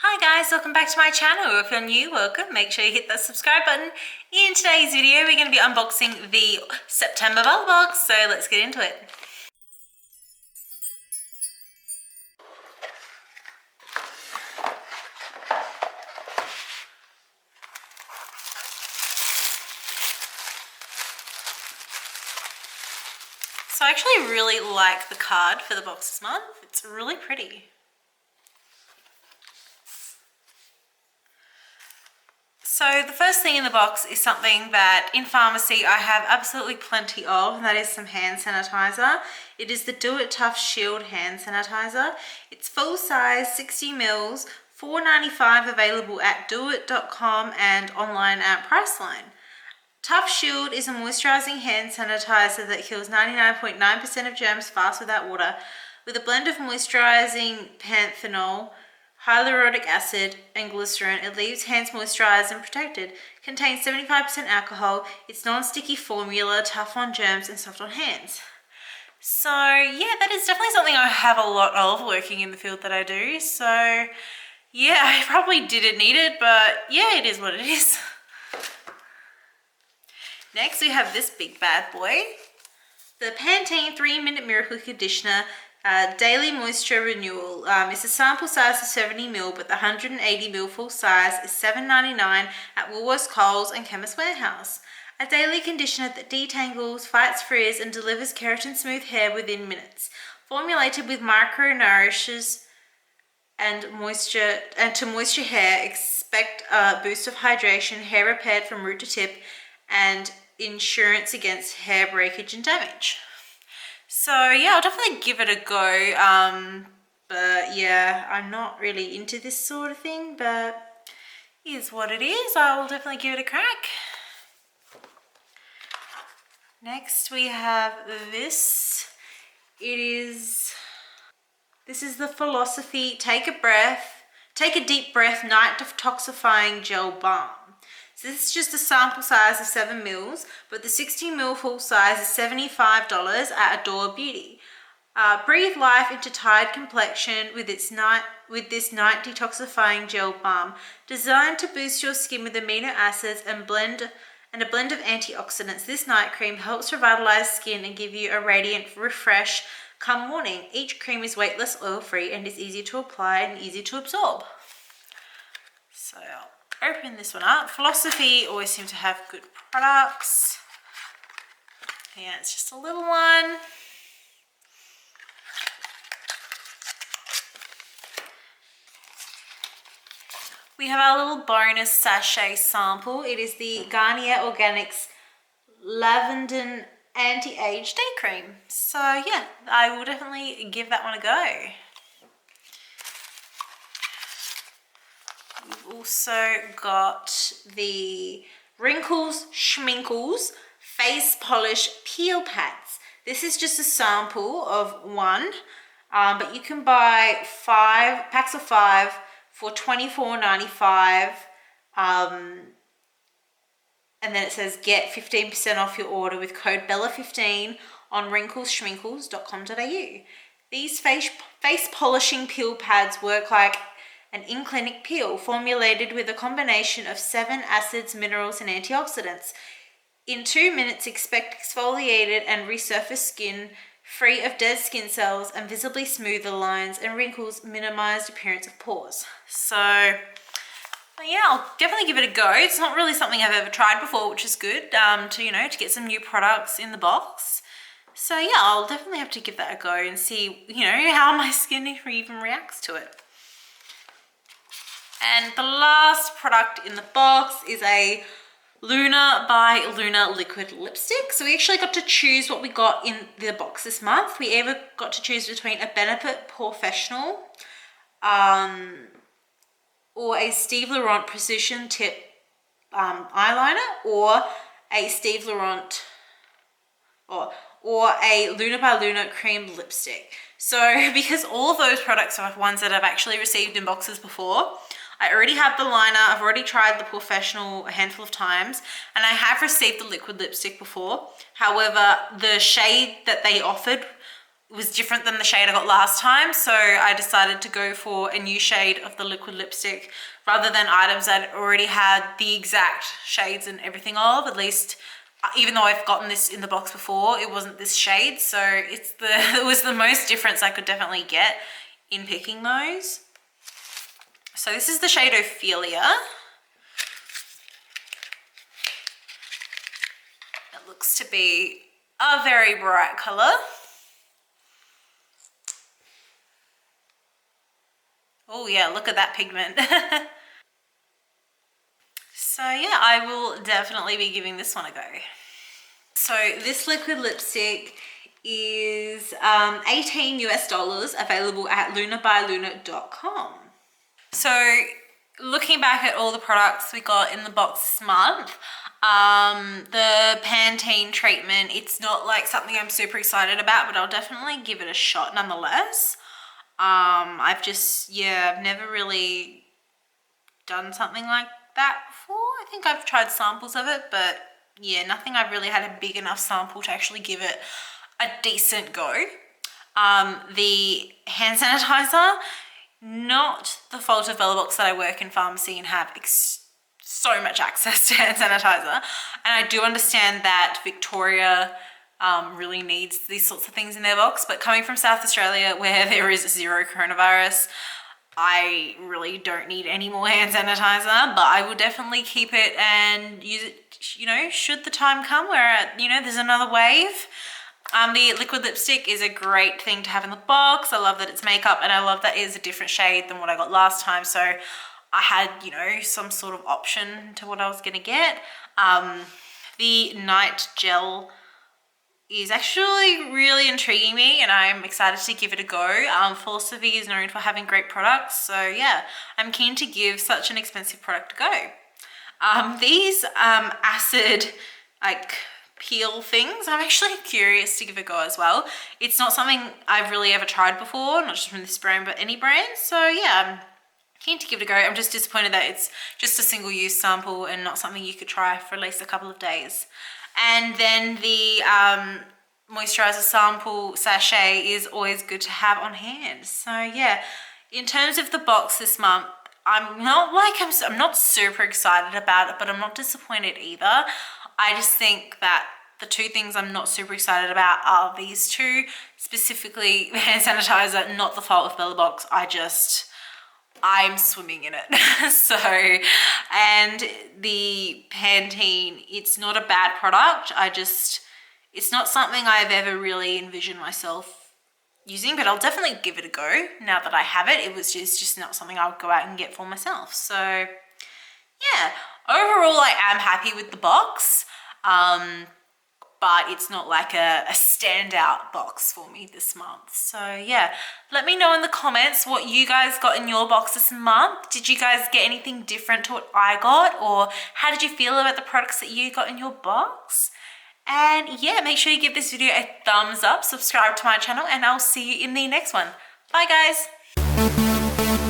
Hi guys, welcome back to my channel. If you're new, welcome. Make sure you hit that subscribe button. In today's video, we're going to be unboxing the September Bellabox, so let's get into it. So I actually really like the card for the box this month. It's really pretty. So the first thing in the box is something that in pharmacy I have absolutely plenty of, and that is some hand sanitizer. It is the Do It Tough Shield hand sanitizer. It's full size, 60 mils, $4.95, available at doit.com and online at Priceline. Tough Shield is a moisturizing hand sanitizer that kills 99.9% of germs fast without water, with a blend of moisturizing panthenol, hyaluronic acid and glycerin. It leaves hands moisturized and protected. Contains 75% alcohol. It's non-sticky formula, tough on germs and soft on hands. So yeah, that is definitely something I have a lot of working in the field that I do. So yeah, I probably didn't need it, but yeah, it is what it is. Next we have this big bad boy. The Pantene 3-Minute Miracle Conditioner Daily Moisture Renewal. It's a sample size of 70 ml, but the 180 ml full size is $7.99 at Woolworths, Coles and Chemist Warehouse. A daily conditioner that detangles, fights frizz and delivers keratin smooth hair within minutes. Formulated with micro-nourishes and to moisture hair, expect a boost of hydration, hair repaired from root to tip, and insurance against hair breakage and damage. So yeah, I'll definitely give it a go, but yeah, I'm not really into this sort of thing, but it is what it is. I will definitely give it a crack. Next we have this. This is the Philosophy Take a Deep Breath Night Detoxifying Gel Balm. So this is just a sample size of 7 mils, but the 60 ml full size is $75 at Adore Beauty. Breathe life into tired complexion with this night detoxifying gel balm, designed to boost your skin with amino acids and a blend of antioxidants. This night cream helps revitalize skin and give you a radiant refresh come morning. Each cream is weightless, oil-free, and is easy to apply and easy to absorb. So I'll open this one up. Philosophy always seem to have good products. Yeah, it's just a little one. We have our little bonus sachet sample. It is the Garnier Organics Lavandin Anti-Age Day Cream. So yeah, I will definitely give that one a go. We've also got the Wrinkles Schminkles Face Polish Peel Pads. This is just a sample of one, but you can buy packs of 5 for $24.95, and then it says get 15% off your order with code BELLA15 on wrinklesschminkles.com.au. These face polishing peel pads work like an in-clinic peel, formulated with a combination of 7 acids, minerals and antioxidants. In 2 minutes, expect exfoliated and resurfaced skin, free of dead skin cells, and visibly smoother lines and wrinkles, minimized appearance of pores. So yeah, I'll definitely give it a go. It's not really something I've ever tried before, which is good, to get some new products in the box. So yeah, I'll definitely have to give that a go and see, how my skin even reacts to it. And the last product in the box is a Luna by Luna liquid lipstick. So we actually got to choose what we got in the box this month. We either got to choose between a Benefit Professional or a Steve Laurent Precision Tip eyeliner, or a Steve Laurent or a Luna by Luna cream lipstick. So because all of those products are ones that I've actually received in boxes before, I already have the liner, I've already tried the Professional a handful of times, and I have received the liquid lipstick before. However, the shade that they offered was different than the shade I got last time, so I decided to go for a new shade of the liquid lipstick rather than items that already had the exact shades and everything of. At least, even though I've gotten this in the box before, it wasn't this shade, so it was the most difference I could definitely get in picking those. So this is the shade Ophelia. It looks to be a very bright color. Oh yeah, look at that pigment. So yeah, I will definitely be giving this one a go. So this liquid lipstick is $18 US, available at lunabyluna.com. So looking back at all the products we got in the box this month, the Pantene treatment, it's not like something I'm super excited about, but I'll definitely give it a shot nonetheless. I've never really done something like that before. I think I've tried samples of it, but yeah, nothing I've really had a big enough sample to actually give it a decent go. The hand sanitizer, not the fault of Bellabox that I work in pharmacy and have so much access to hand sanitizer, and I do understand that Victoria really needs these sorts of things in their box, but coming from South Australia where there is zero coronavirus, I really don't need any more hand sanitizer, but I will definitely keep it and use it, you know, should the time come where, you know, there's another wave. The liquid lipstick is a great thing to have in the box. I love that it's makeup, and I love that it is a different shade than what I got last time, so I had, you know, some sort of option to what I was going to get. The night gel is actually really intriguing me, and I'm excited to give it a go. Philosophy is known for having great products, so yeah, I'm keen to give such an expensive product a go. These acid like peel things, I'm actually curious to give a go as well. It's not something I've really ever tried before, not just from this brand but any brand, so yeah, I'm keen to give it a go. I'm just disappointed that it's just a single-use sample and not something you could try for at least a couple of days. And then the moisturizer sample sachet is always good to have on hand. So yeah, in terms of the box this month, I'm not super excited about it, but I'm not disappointed either. I just think that the two things I'm not super excited about are these two, specifically the hand sanitizer, not the fault of Bellabox. I'm swimming in it. So, and the Pantene, it's not a bad product. It's not something I've ever really envisioned myself using, but I'll definitely give it a go now that I have it. It was just not something I would go out and get for myself. So yeah, overall I am happy with the box. But it's not like a standout box for me this month. So yeah, let me know in the comments what you guys got in your box this month. Did you guys get anything different to what I got? Or how did you feel about the products that you got in your box? And yeah, make sure you give this video a thumbs up, subscribe to my channel, and I'll see you in the next one. Bye guys.